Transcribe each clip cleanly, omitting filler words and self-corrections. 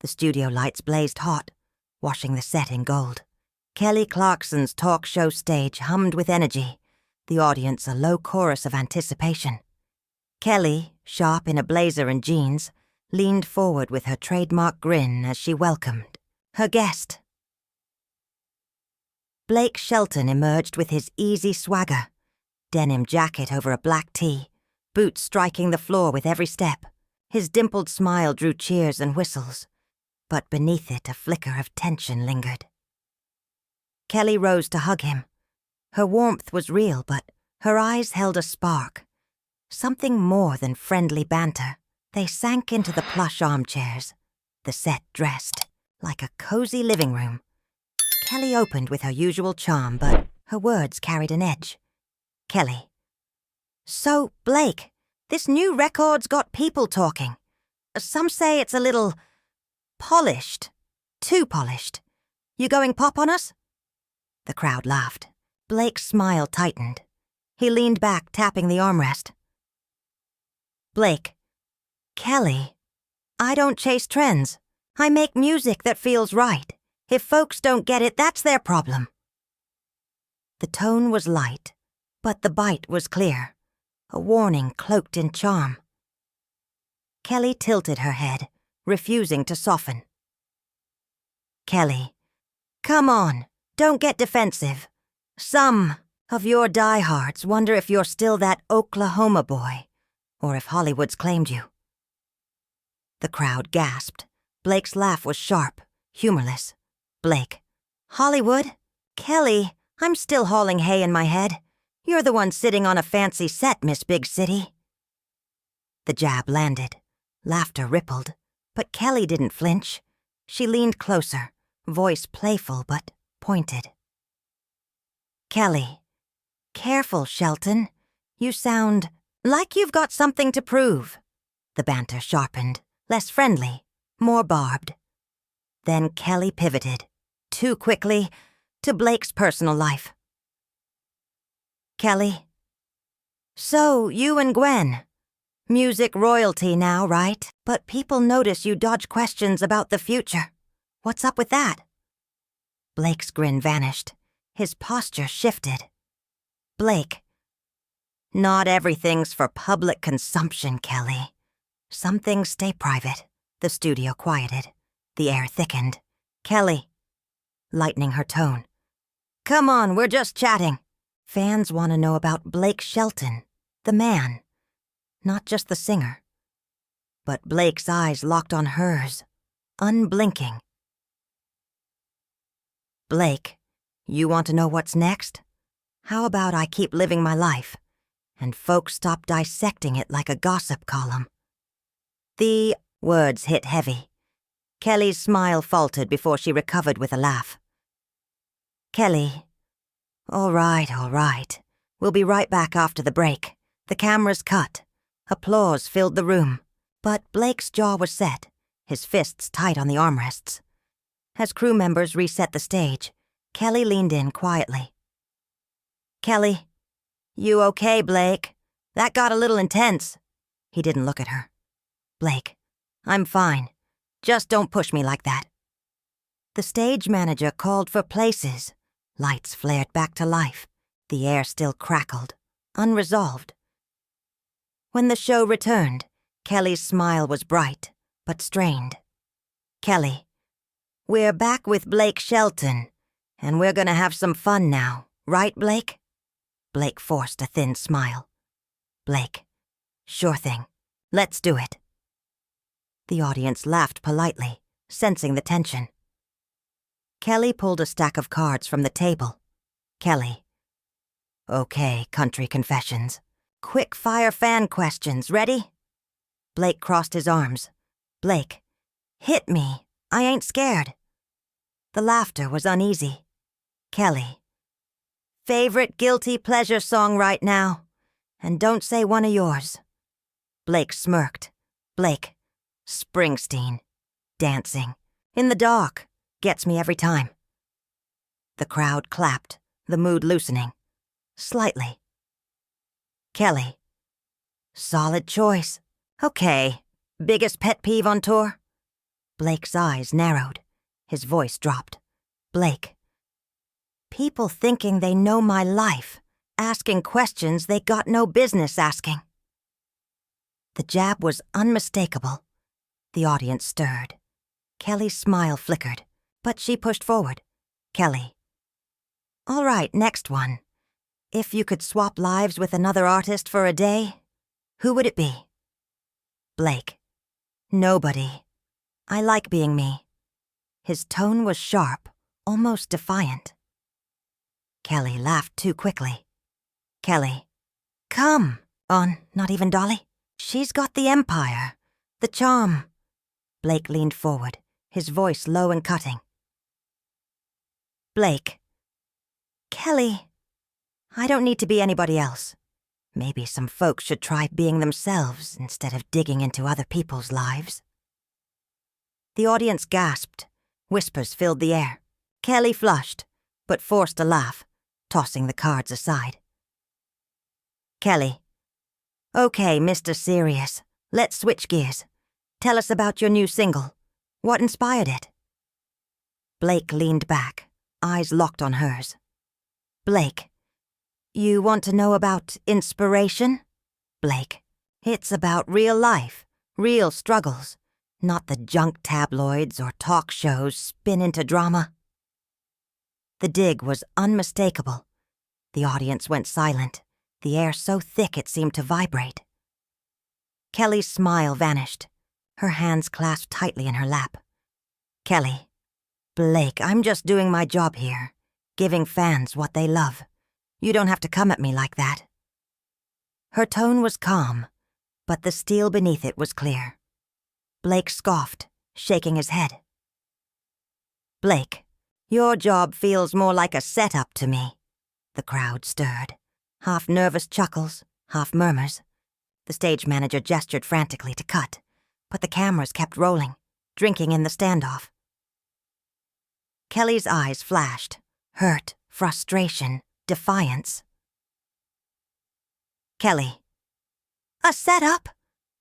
The studio lights blazed hot, washing the set in gold. Kelly Clarkson's talk show stage hummed with energy, the audience a low chorus of anticipation. Kelly, sharp in a blazer and jeans, leaned forward with her trademark grin as she welcomed her guest. Blake Shelton emerged with his easy swagger, denim jacket over a black tee, boots striking the floor with every step. His dimpled smile drew cheers and whistles, but beneath it a flicker of tension lingered. Kelly rose to hug him. Her warmth was real, but her eyes held a spark. Something more than friendly banter. They sank into the plush armchairs. The set dressed, like a cozy living room. Kelly opened with her usual charm, but her words carried an edge. Kelly. So, Blake, this new record's got people talking. Some say it's a little polished. Too polished. You going pop on us? The crowd laughed. Blake's smile tightened. He leaned back, tapping the armrest. Blake. Kelly. I don't chase trends. I make music that feels right. If folks don't get it, that's their problem. The tone was light, but the bite was clear. A warning cloaked in charm. Kelly tilted her head, refusing to soften. Kelly. Come on, don't get defensive. Some of your diehards wonder if you're still that Oklahoma boy, or if Hollywood's claimed you. The crowd gasped. Blake's laugh was sharp, humorless. Blake. Hollywood? Kelly, I'm still hauling hay in my head. You're the one sitting on a fancy set, Miss Big City. The jab landed. Laughter rippled, but Kelly didn't flinch. She leaned closer, voice playful but pointed. Kelly. Careful, Shelton. You sound like you've got something to prove. The banter sharpened, less friendly, more barbed. Then Kelly pivoted, too quickly, to Blake's personal life. Kelly. So, you and Gwen. Music royalty now, right? But people notice you dodge questions about the future. What's up with that? Blake's grin vanished. His posture shifted. Blake. Not everything's for public consumption, Kelly. Some things stay private. The studio quieted. The air thickened. Kelly. Lightening her tone. Come on, we're just chatting. Fans want to know about Blake Shelton, the man, not just the singer. But Blake's eyes locked on hers, unblinking. Blake, you want to know what's next? How about I keep living my life, and folks stop dissecting it like a gossip column? The words hit heavy. Kelly's smile faltered before she recovered with a laugh. Kelly. All right. We'll be right back after the break. The cameras cut. Applause filled the room. But Blake's jaw was set, his fists tight on the armrests. As crew members reset the stage, Kelly leaned in quietly. Kelly. You okay, Blake? That got a little intense. He didn't look at her. Blake. I'm fine. Just don't push me like that. The stage manager called for places. Lights flared back to life. The air still crackled, unresolved. When the show returned, Kelly's smile was bright, but strained. Kelly. We're back with Blake Shelton, and we're gonna have some fun now, right, Blake? Blake forced a thin smile. Blake. Sure thing. Let's do it. The audience laughed politely, sensing the tension. Kelly pulled a stack of cards from the table. Kelly. Okay, country confessions. Quick-fire fan questions. Ready? Blake crossed his arms. Blake. Hit me. I ain't scared. The laughter was uneasy. Kelly. Favorite guilty pleasure song right now? And don't say one of yours. Blake smirked. Blake. Springsteen. Dancing. In the dark. Gets me every time. The crowd clapped, the mood loosening. Slightly. Kelly. Solid choice. Okay. Biggest pet peeve on tour? Blake's eyes narrowed. His voice dropped. Blake. People thinking they know my life, asking questions they got no business asking. The jab was unmistakable. The audience stirred. Kelly's smile flickered, but she pushed forward. Kelly. All right, next one. If you could swap lives with another artist for a day, who would it be? Blake. Nobody. I like being me. His tone was sharp, almost defiant. Kelly laughed too quickly. Kelly. Come on, not even Dolly. She's got the empire, the charm. Blake leaned forward, his voice low and cutting. Blake. Kelly. I don't need to be anybody else. Maybe some folks should try being themselves instead of digging into other people's lives. The audience gasped. Whispers filled the air. Kelly flushed, but forced a laugh, tossing the cards aside. Kelly. Okay, Mr. Serious. Let's switch gears. Tell us about your new single. What inspired it? Blake leaned back, eyes locked on hers. Blake. You want to know about inspiration? Blake. It's about real life, real struggles, not the junk tabloids or talk shows spin into drama. The dig was unmistakable. The audience went silent, the air so thick it seemed to vibrate. Kelly's smile vanished, her hands clasped tightly in her lap. Kelly. Blake, I'm just doing my job here, giving fans what they love. You don't have to come at me like that. Her tone was calm, but the steel beneath it was clear. Blake scoffed, shaking his head. Blake, your job feels more like a setup to me. The crowd stirred. Half nervous chuckles, half murmurs. The stage manager gestured frantically to cut, but the cameras kept rolling, drinking in the standoff. Kelly's eyes flashed, hurt, frustration, defiance. Kelly. A setup?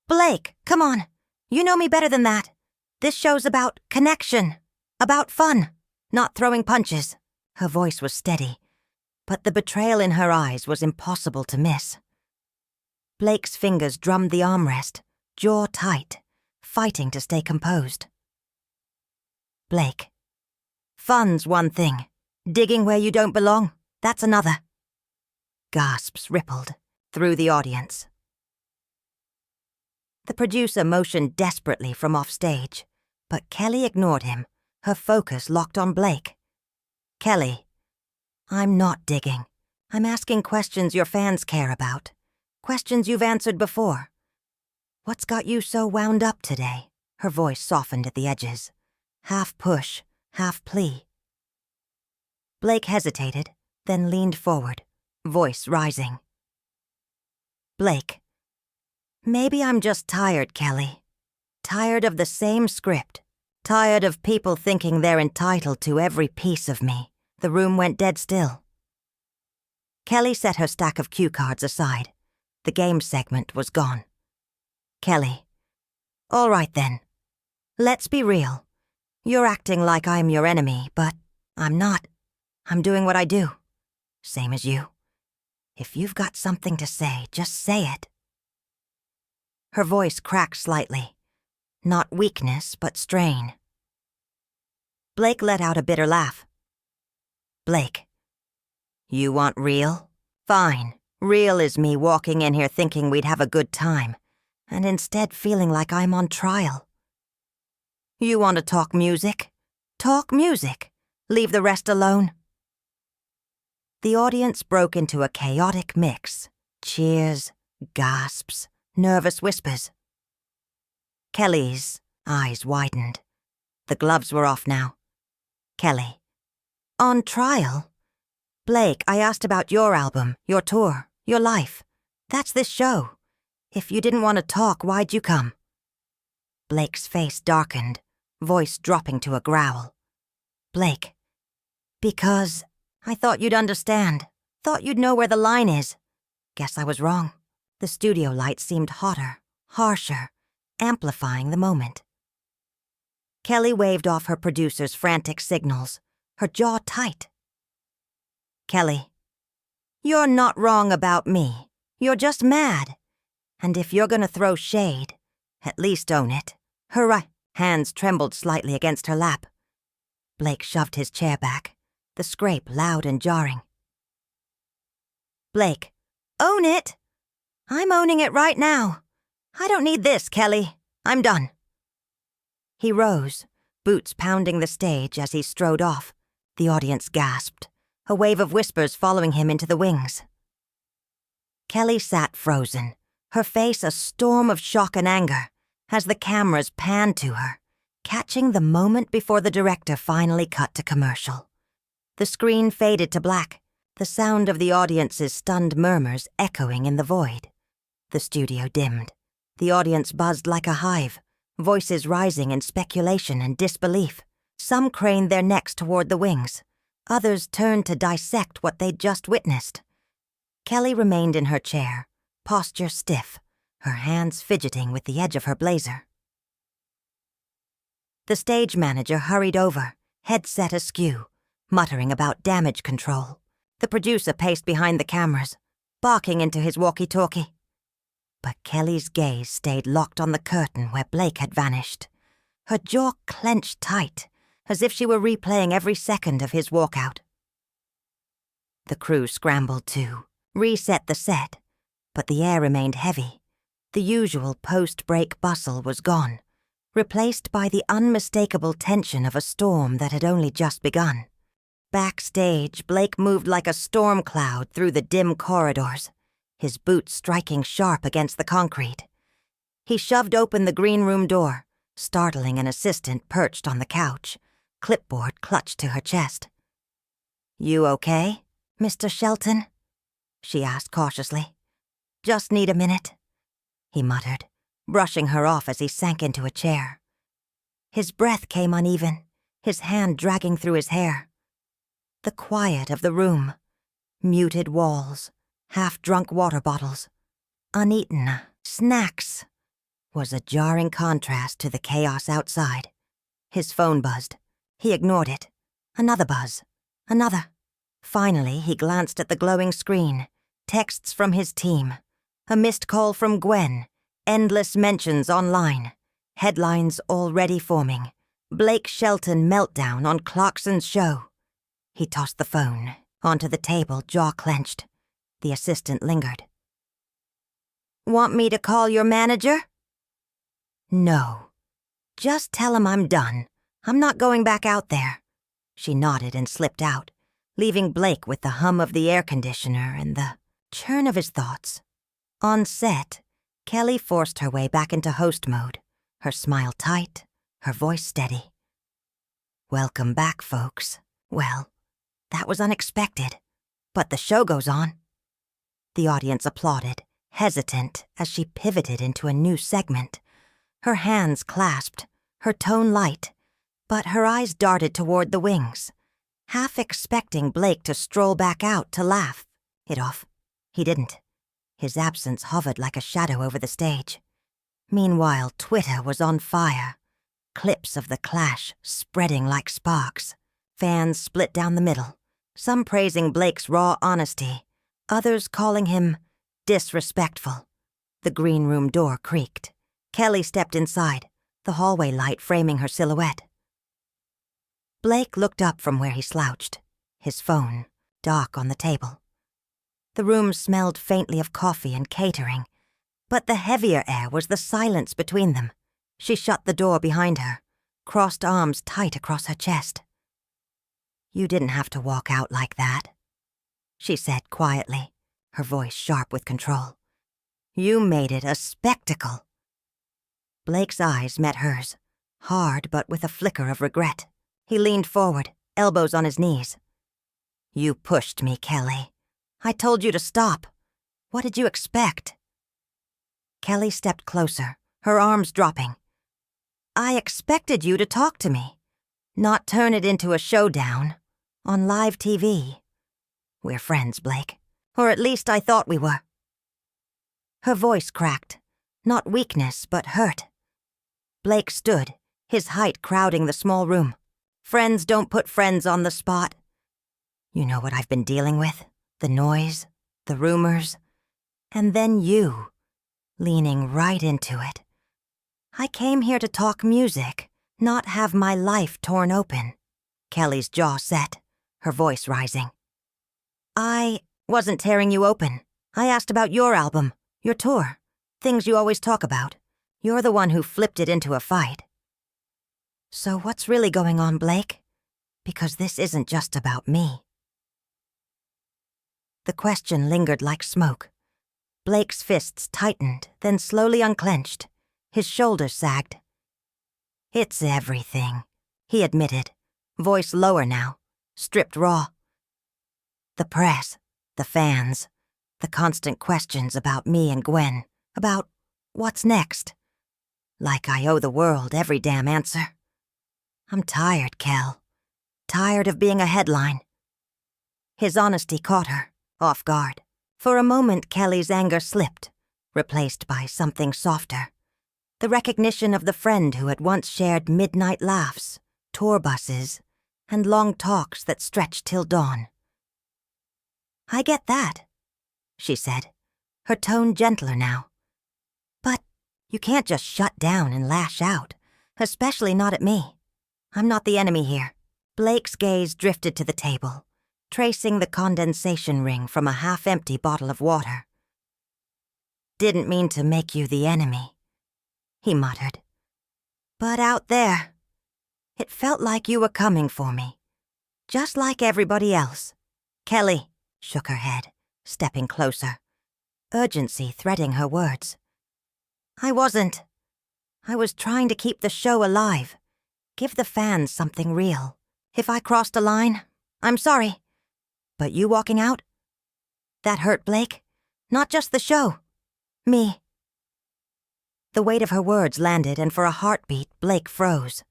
Blake, come on. You know me better than that. This show's about connection, about fun, not throwing punches. Her voice was steady, but the betrayal in her eyes was impossible to miss. Blake's fingers drummed the armrest, jaw tight, fighting to stay composed. Blake. Fun's one thing. Digging where you don't belong, that's another. Gasps rippled through the audience. The producer motioned desperately from offstage, but Kelly ignored him, her focus locked on Blake. Kelly. I'm not digging. I'm asking questions your fans care about. Questions you've answered before. What's got you so wound up today? Her voice softened at the edges. Half push, half plea. Blake hesitated, then leaned forward, voice rising. Blake. Maybe I'm just tired, Kelly. Tired of the same script. Tired of people thinking they're entitled to every piece of me. The room went dead still. Kelly set her stack of cue cards aside. The game segment was gone. Kelly. All right then. Let's be real. You're acting like I'm your enemy, but I'm not. I'm doing what I do. Same as you. If you've got something to say, just say it. Her voice cracked slightly. Not weakness, but strain. Blake let out a bitter laugh. Blake. You want real? Fine. Real is me walking in here thinking we'd have a good time, and instead feeling like I'm on trial. You want to talk music? Talk music. Leave the rest alone. The audience broke into a chaotic mix. Cheers, gasps, nervous whispers. Kelly's eyes widened. The gloves were off now. Kelly. On trial? Blake, I asked about your album, your tour, your life. That's this show. If you didn't want to talk, why'd you come? Blake's face darkened, voice dropping to a growl. Blake. Because I thought you'd understand. Thought you'd know where the line is. Guess I was wrong. The studio light seemed hotter, harsher, amplifying the moment. Kelly waved off her producer's frantic signals, her jaw tight. Kelly, you're not wrong about me. You're just mad. And if you're gonna throw shade, at least own it. Her hands trembled slightly against her lap. Blake shoved his chair back, the scrape loud and jarring. Blake, own it! I'm owning it right now. I don't need this, Kelly. I'm done. He rose, boots pounding the stage as he strode off. The audience gasped, a wave of whispers following him into the wings. Kelly sat frozen, her face a storm of shock and anger, as the cameras panned to her, catching the moment before the director finally cut to commercial. The screen faded to black, the sound of the audience's stunned murmurs echoing in the void. The studio dimmed. The audience buzzed like a hive, voices rising in speculation and disbelief. Some craned their necks toward the wings. Others turned to dissect what they'd just witnessed. Kelly remained in her chair, posture stiff, her hands fidgeting with the edge of her blazer. The stage manager hurried over, headset askew, muttering about damage control. The producer paced behind the cameras, barking into his walkie-talkie. But Kelly's gaze stayed locked on the curtain where Blake had vanished. Her jaw clenched tight, as if she were replaying every second of his walkout. The crew scrambled too, reset the set, but the air remained heavy. The usual post-break bustle was gone, replaced by the unmistakable tension of a storm that had only just begun. Backstage, Blake moved like a storm cloud through the dim corridors, his boots striking sharp against the concrete. He shoved open the green room door, startling an assistant perched on the couch, clipboard clutched to her chest. "You okay, Mr. Shelton?" she asked cautiously. "Just need a minute," he muttered, brushing her off as he sank into a chair. His breath came uneven, his hand dragging through his hair. The quiet of the room, muted walls, half-drunk water bottles, uneaten snacks, was a jarring contrast to the chaos outside. His phone buzzed. He ignored it. Another buzz. Another. Finally, he glanced at the glowing screen. Texts from his team. A missed call from Gwen. Endless mentions online. Headlines already forming. Blake Shelton meltdown on Clarkson's show. He tossed the phone onto the table, jaw clenched. The assistant lingered. "Want me to call your manager?" "No. Just tell him I'm done. I'm not going back out there." She nodded and slipped out, leaving Blake with the hum of the air conditioner and the churn of his thoughts. On set, Kelly forced her way back into host mode, her smile tight, her voice steady. "Welcome back, folks. Well, that was unexpected, but the show goes on." The audience applauded, hesitant as she pivoted into a new segment. Her hands clasped, her tone light, but her eyes darted toward the wings, half expecting Blake to stroll back out to laugh it off. He didn't. His absence hovered like a shadow over the stage. Meanwhile, Twitter was on fire. Clips of the clash spreading like sparks. Fans split down the middle, some praising Blake's raw honesty, others calling him disrespectful. The green room door creaked. Kelly stepped inside, the hallway light framing her silhouette. Blake looked up from where he slouched, his phone dark on the table. The room smelled faintly of coffee and catering, but the heavier air was the silence between them. She shut the door behind her, crossed arms tight across her chest. "You didn't have to walk out like that," she said quietly, her voice sharp with control. "You made it a spectacle." Blake's eyes met hers, hard but with a flicker of regret. He leaned forward, elbows on his knees. "You pushed me, Kelly. I told you to stop. What did you expect?" Kelly stepped closer, her arms dropping. "I expected you to talk to me, not turn it into a showdown on live TV. We're friends, Blake. Or at least I thought we were." Her voice cracked, not weakness but hurt. Blake stood, his height crowding the small room. Friends don't put friends on the spot. You know what I've been dealing with? The noise, the rumors, and then you, leaning right into it. I came here to talk music, not have my life torn open. Kelly's jaw set, her voice rising. I wasn't tearing you open. I asked about your album, your tour, things you always talk about. You're the one who flipped it into a fight. So what's really going on, Blake? Because this isn't just about me. The question lingered like smoke. Blake's fists tightened, then slowly unclenched. His shoulders sagged. It's everything, he admitted, voice lower now, stripped raw. The press, the fans, the constant questions about me and Gwen, about what's next. Like I owe the world every damn answer. I'm tired, Kel. Tired of being a headline. His honesty caught her, off guard. For a moment, Kelly's anger slipped, replaced by something softer. The recognition of the friend who had once shared midnight laughs, tour buses, and long talks that stretched till dawn. I get that, she said, her tone gentler now. But you can't just shut down and lash out, especially not at me. I'm not the enemy here. Blake's gaze drifted to the table, tracing the condensation ring from a half-empty bottle of water. Didn't mean to make you the enemy, he muttered. But out there, it felt like you were coming for me, just like everybody else. Kelly shook her head, stepping closer, urgency threading her words. I wasn't. I was trying to keep the show alive, give the fans something real. If I crossed a line, I'm sorry. But you walking out? That hurt, Blake. Not just the show. Me. The weight of her words landed, and for a heartbeat, Blake froze.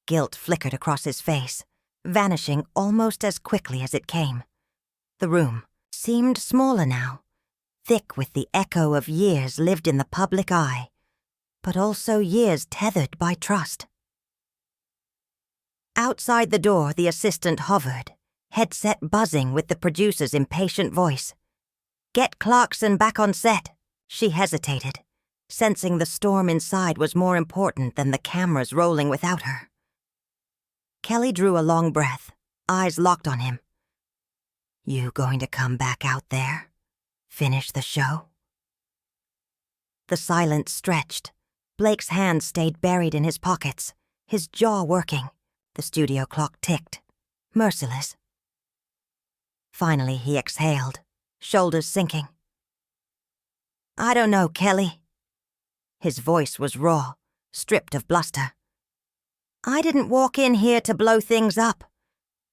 Guilt flickered across his face, vanishing almost as quickly as it came. The room seemed smaller now, thick with the echo of years lived in the public eye, but also years tethered by trust. Outside the door, the assistant hovered, headset buzzing with the producer's impatient voice. Get Clarkson back on set. She hesitated, sensing the storm inside was more important than the cameras rolling without her. Kelly drew a long breath, eyes locked on him. You going to come back out there? Finish the show? The silence stretched. Blake's hands stayed buried in his pockets, his jaw working. The studio clock ticked, merciless. Finally, he exhaled, shoulders sinking. I don't know, Kelly. His voice was raw, stripped of bluster. I didn't walk in here to blow things up,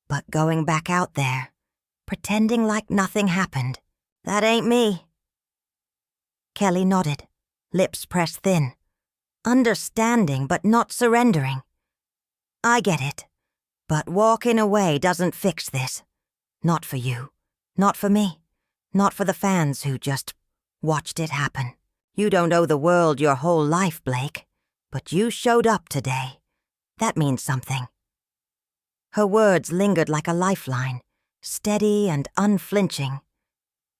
but going back out there, pretending like nothing happened, that ain't me. Kelly nodded, lips pressed thin, understanding but not surrendering. I get it, but walking away doesn't fix this. Not for you, not for me, not for the fans who just watched it happen. You don't owe the world your whole life, Blake, but you showed up today. That means something. Her words lingered like a lifeline, steady and unflinching.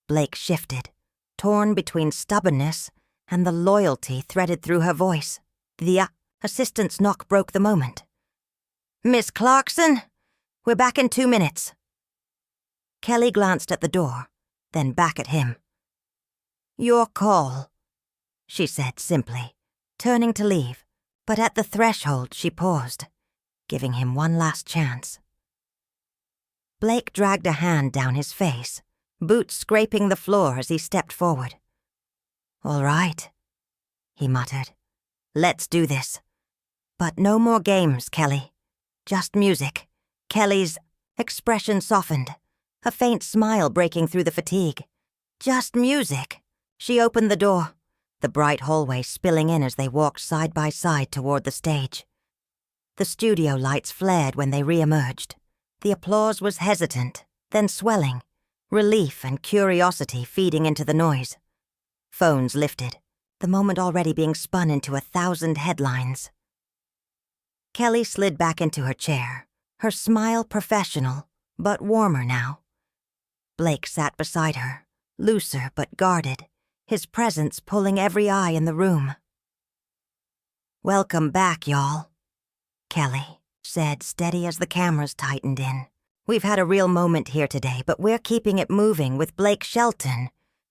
Blake shifted, torn between stubbornness and the loyalty threaded through her voice. The assistant's knock broke the moment. Miss Clarkson, we're back in 2 minutes. Kelly glanced at the door, then back at him. Your call, she said simply, turning to leave, but at the threshold she paused, giving him one last chance. Blake dragged a hand down his face, boots scraping the floor as he stepped forward. All right, he muttered. Let's do this. But no more games, Kelly. Just music. Kelly's expression softened, a faint smile breaking through the fatigue. Just music. She opened the door, the bright hallway spilling in as they walked side by side toward the stage. The studio lights flared when they re-emerged. The applause was hesitant, then swelling, relief and curiosity feeding into the noise. Phones lifted, the moment already being spun into 1,000 headlines. Kelly slid back into her chair, her smile professional, but warmer now. Blake sat beside her, looser but guarded, his presence pulling every eye in the room. "Welcome back, y'all," Kelly said, steady as the cameras tightened in. "We've had a real moment here today, but we're keeping it moving with Blake Shelton,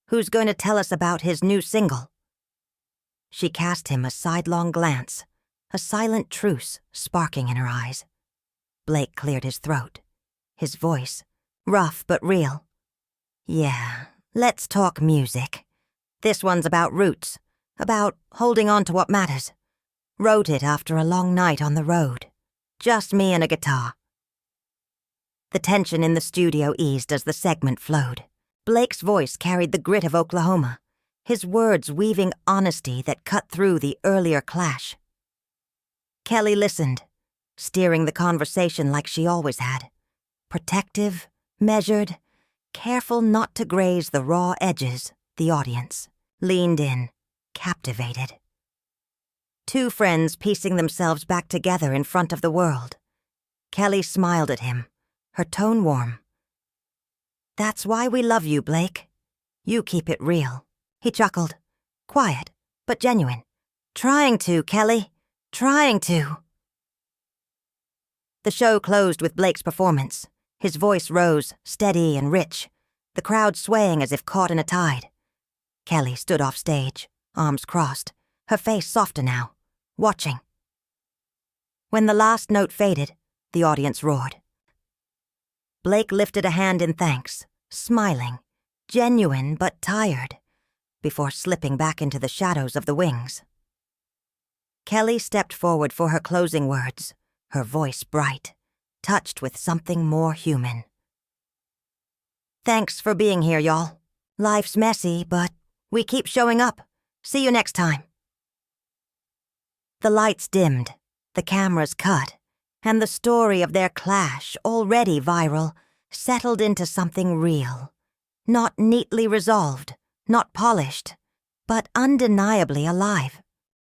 who's going to tell us about his new single." She cast him a sidelong glance, a silent truce sparking in her eyes. Blake cleared his throat, his voice rough but real. "Yeah, let's talk music. This one's about roots, about holding on to what matters. Wrote it after a long night on the road. Just me and a guitar." The tension in the studio eased as the segment flowed. Blake's voice carried the grit of Oklahoma, his words weaving honesty that cut through the earlier clash. Kelly listened, steering the conversation like she always had. Protective, measured, careful not to graze the raw edges. The audience leaned in, captivated. Two friends piecing themselves back together in front of the world. Kelly smiled at him, her tone warm. "That's why we love you, Blake. You keep it real." He chuckled, quiet but genuine. "Trying to, Kelly. Trying to." The show closed with Blake's performance. His voice rose, steady and rich, the crowd swaying as if caught in a tide. Kelly stood off stage, arms crossed, her face softer now, watching. When the last note faded, the audience roared. Blake lifted a hand in thanks, smiling, genuine but tired, before slipping back into the shadows of the wings. Kelly stepped forward for her closing words, her voice bright, touched with something more human. "Thanks for being here, y'all. Life's messy, but we keep showing up. See you next time." The lights dimmed, the cameras cut, and the story of their clash, already viral, settled into something real. Not neatly resolved, not polished, but undeniably alive.